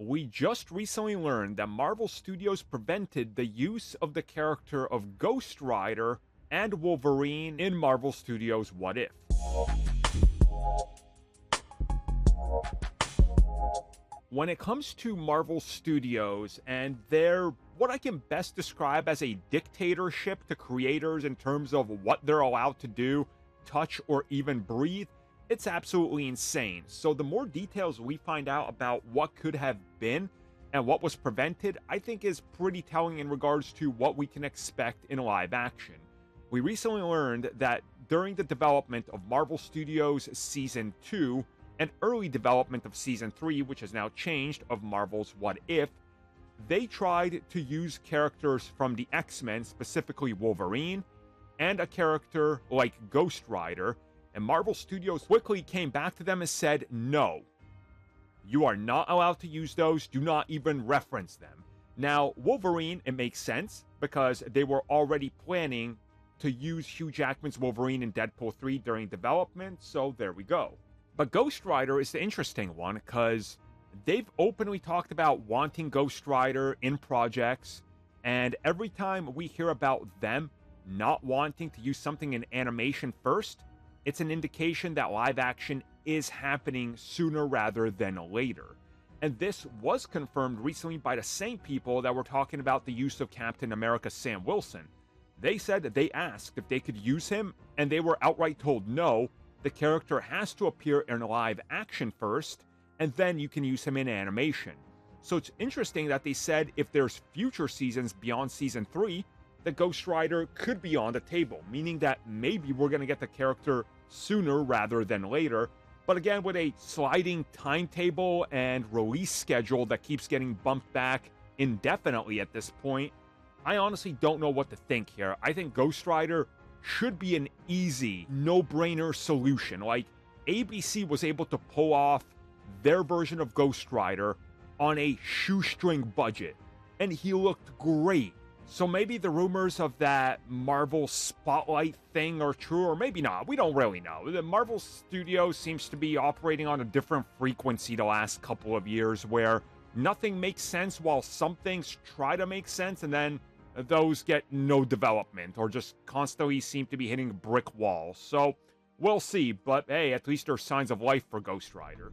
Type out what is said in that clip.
We just recently learned that Marvel Studios prevented the use of the character of Ghost Rider and Wolverine in Marvel Studios' What If. When it comes to Marvel Studios and their what I can best describe as a dictatorship to creators in terms of what they're allowed to do, touch, or even breathe, it's absolutely insane. So the more details we find out about what could have been and what was prevented, I think is pretty telling in regards to what we can expect in live action. We recently learned that during the development of Marvel Studios Season 2 and early development of Season 3, which has now changed, of Marvel's What If, they tried to use characters from the X-Men, specifically Wolverine, and a character like Ghost Rider, and Marvel Studios quickly came back to them and said, no, you are not allowed to use those, do not even reference them. Now, Wolverine, it makes sense, because they were already planning to use Hugh Jackman's Wolverine in Deadpool 3 during development, so there we go. But Ghost Rider is the interesting one, because they've openly talked about wanting Ghost Rider in projects, and every time we hear about them not wanting to use something in animation first, it's an indication that live action is happening sooner rather than later. And this was confirmed recently by the same people that were talking about the use of Captain America Sam Wilson. They said that they asked if they could use him, and they were outright told no, the character has to appear in live action first, and then you can use him in animation. So it's interesting that they said if there's future seasons beyond Season 3, the Ghost Rider could be on the table, meaning that maybe we're going to get the character sooner rather than later. But again, with a sliding timetable and release schedule that keeps getting bumped back indefinitely at this point, I honestly don't know what to think here. I think Ghost Rider should be an easy, no-brainer solution. Like, ABC was able to pull off their version of Ghost Rider on a shoestring budget, and he looked great. So maybe the rumors of that Marvel Spotlight thing are true, or maybe not. We don't really know. The Marvel Studios seems to be operating on a different frequency the last couple of years, where nothing makes sense while some things try to make sense, and then those get no development, or just constantly seem to be hitting brick walls. So we'll see, but hey, at least there's signs of life for Ghost Rider.